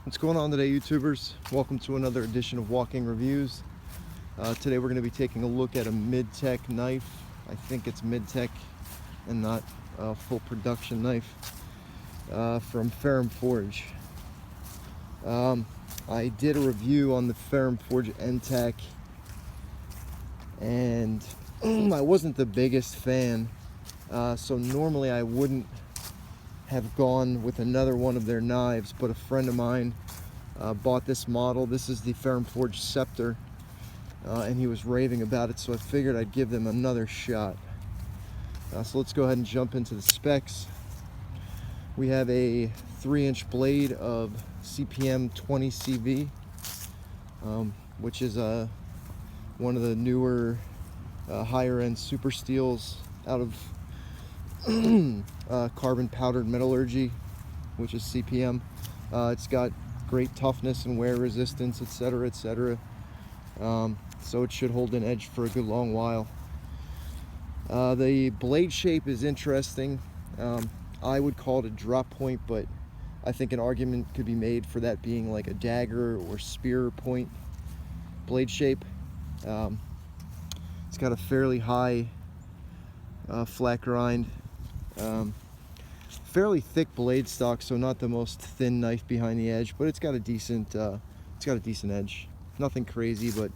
What's going on today, YouTubers? Welcome to another edition of Walking Reviews. Today we're going to be taking a look at a mid-tech knife. I think it's mid-tech and not a full production knife from Ferrum Forge. I did a review on the Ferrum Forge NTAC and I wasn't the biggest fan, so normally I wouldn't have gone with another one of their knives, but a friend of mine bought this model. This is the Ferrum Forge Septer, and he was raving about it, so I figured I'd give them another shot. So let's go ahead and jump into the specs. We have a 3-inch blade of CPM 20 CV, which is one of the newer higher end super steels out of Carbon Powdered Metallurgy, which is CPM. It's got great toughness and wear resistance, etc., etc. So it should hold an edge for a good long while. The blade shape is interesting. I would call it a drop point, but I think an argument could be made for that being like a dagger or spear point blade shape. It's got a fairly high flat grind. Fairly thick blade stock, so not the most thin knife behind the edge, but it's got a decent edge. Nothing crazy, but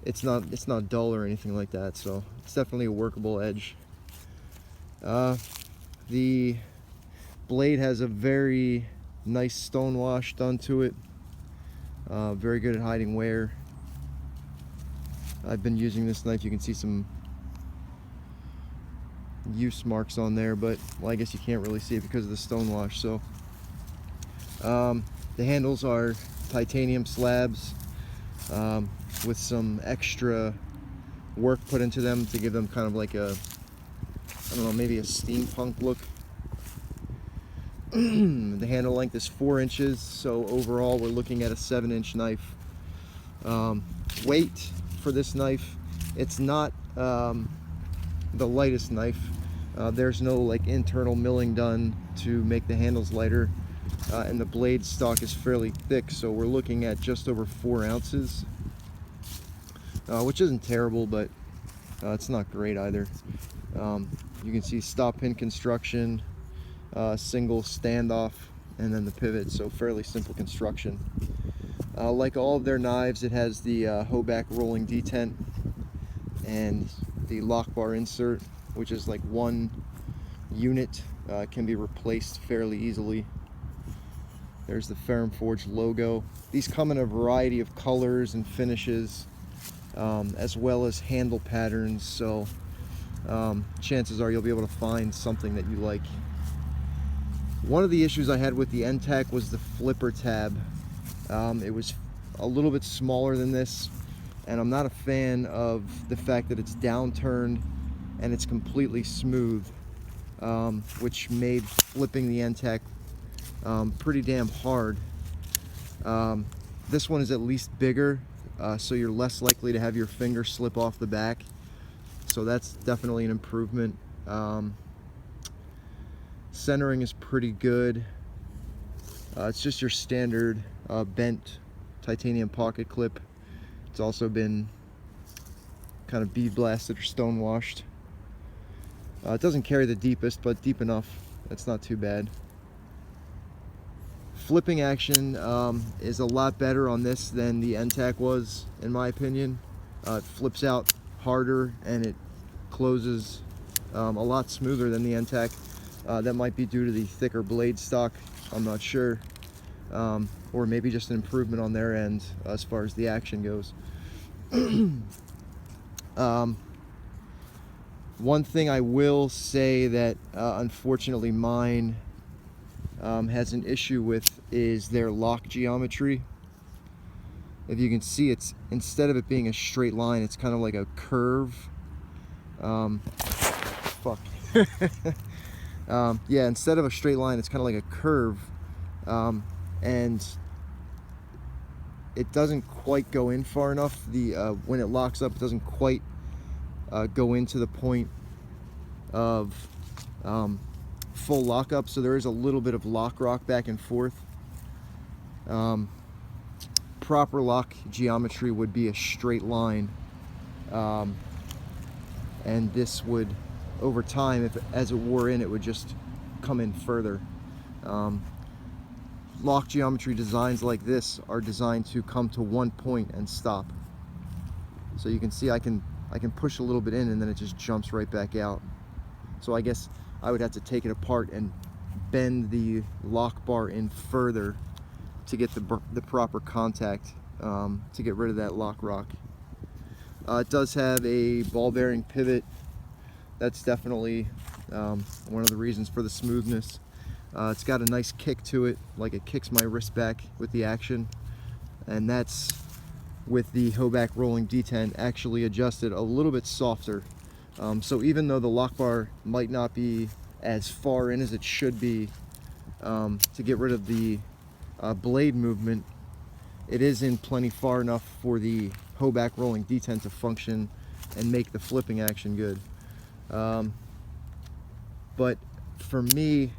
it's not dull or anything like that, so it's definitely a workable edge. The blade has a very nice stone wash done to it. Very good at hiding wear. I've been using this knife. You can see some use marks on there, but well, I guess you can't really see it because of the stone wash. So the handles are titanium slabs with some extra work put into them to give them kind of like a, I don't know, maybe a steampunk look. The handle length is 4 inches, so overall we're looking at a 7-inch knife. Weight for this knife, it's not the lightest knife. There's no like internal milling done to make the handles lighter, and the blade stock is fairly thick, so we're looking at just over 4 ounces, which isn't terrible, but it's not great either. You can see stop pin construction, single standoff, and then the pivot, so fairly simple construction. Like all of their knives, it has the Hoback rolling detent and the lock bar insert, which is like one unit, can be replaced fairly easily. There's the Ferrum Forge logo. These come in a variety of colors and finishes, as well as handle patterns, so chances are you'll be able to find something that you like. One of the issues I had with the NTAC was the flipper tab. It was a little bit smaller than this, and I'm not a fan of the fact that it's downturned and it's completely smooth, which made flipping the NTAC pretty damn hard. This one is at least bigger, so you're less likely to have your finger slip off the back, so that's definitely an improvement. Centering is pretty good. It's just your standard bent titanium pocket clip. It's also been kind of bead blasted or stone washed. It doesn't carry the deepest, but deep enough. That's not too bad. Flipping action is a lot better on this than the NTAC was, in my opinion. It flips out harder and it closes a lot smoother than the NTAC. That might be due to the thicker blade stock, I'm not sure. Or maybe just an improvement on their end as far as the action goes. One thing I will say that unfortunately mine has an issue with is their lock geometry. If you can see, it's, instead of it being a straight line, it's kind of like a curve. Yeah, instead of a straight line, it's kind of like a curve, and it doesn't quite go in far enough. When it locks up, it doesn't quite go into the point of full lockup, so there is a little bit of lock rock back and forth. Proper lock geometry would be a straight line, and this would, over time, as it wore in, it would just come in further. Lock geometry designs like this are designed to come to one point and stop. So you can see I can push a little bit in and then it just jumps right back out. So I guess I would have to take it apart and bend the lock bar in further to get the proper contact, to get rid of that lock rock. It does have a ball bearing pivot. That's definitely one of the reasons for the smoothness. It's got a nice kick to it, like it kicks my wrist back with the action, and that's with the Hoback rolling detent actually adjusted a little bit softer. So even though the lock bar might not be as far in as it should be to get rid of the blade movement, it is in plenty far enough for the Hoback rolling detent to function and make the flipping action good. But for me,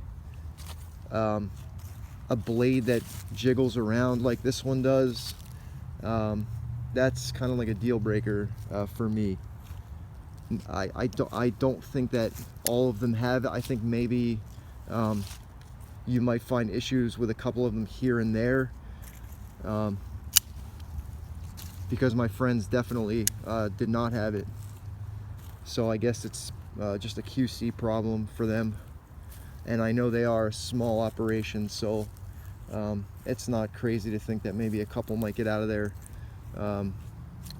a blade that jiggles around like this one does, that's kind of like a deal breaker for me. I don't think that all of them have it. I think maybe you might find issues with a couple of them here and there, because my friends definitely did not have it. So I guess it's just a QC problem for them. And I know they are a small operation, so it's not crazy to think that maybe a couple might get out of there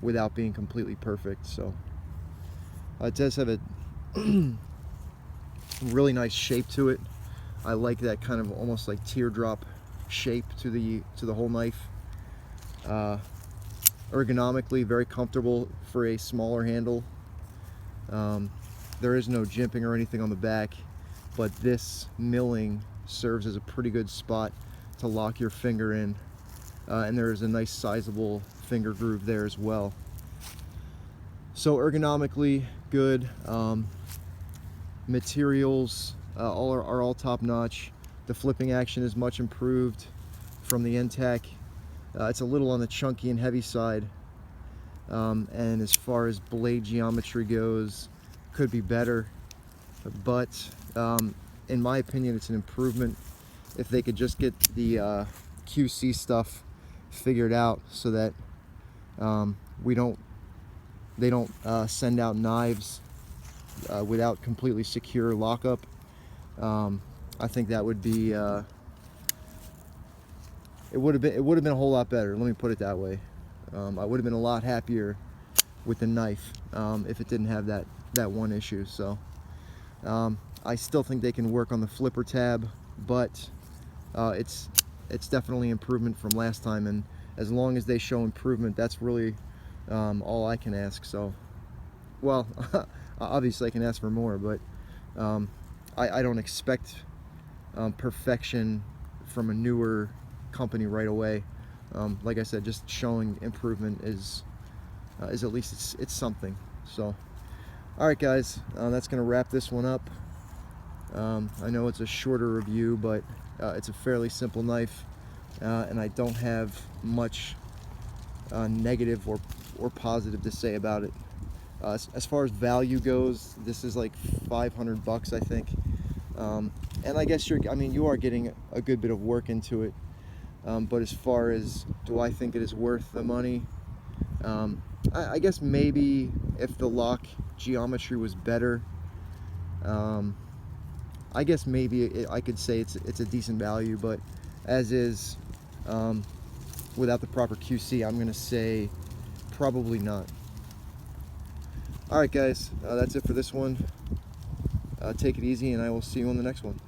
without being completely perfect. So it does have a really nice shape to it. I like that kind of almost like teardrop shape to the whole knife. Ergonomically very comfortable for a smaller handle. There is no jimping or anything on the back, but this milling serves as a pretty good spot to lock your finger in, and there is a nice sizable finger groove there as well. So ergonomically good. Materials are all top notch. The flipping action is much improved from the NTAC. It's a little on the chunky and heavy side, and as far as blade geometry goes, could be better, but in my opinion it's an improvement. If they could just get the QC stuff figured out so that they don't send out knives without completely secure lockup, I think that would be it would have been a whole lot better. Let me put it that way. I would have been a lot happier with the knife if it didn't have that one issue. So I still think they can work on the flipper tab, but it's definitely improvement from last time, and as long as they show improvement, that's really all I can ask. So, well, obviously I can ask for more, but I don't expect perfection from a newer company right away. Like I said, just showing improvement is at least it's something. So, all right, guys, that's gonna wrap this one up. I know it's a shorter review, but it's a fairly simple knife, and I don't have much negative or positive to say about it. As far as value goes, this is like $500, I think, and I guess you are getting a good bit of work into it. But as far as do I think it is worth the money, I guess maybe if the lock geometry was better, I guess maybe I could say it's a decent value, but as is, without the proper QC, I'm gonna say probably not. Alright guys, that's it for this one. Take it easy, and I will see you on the next one.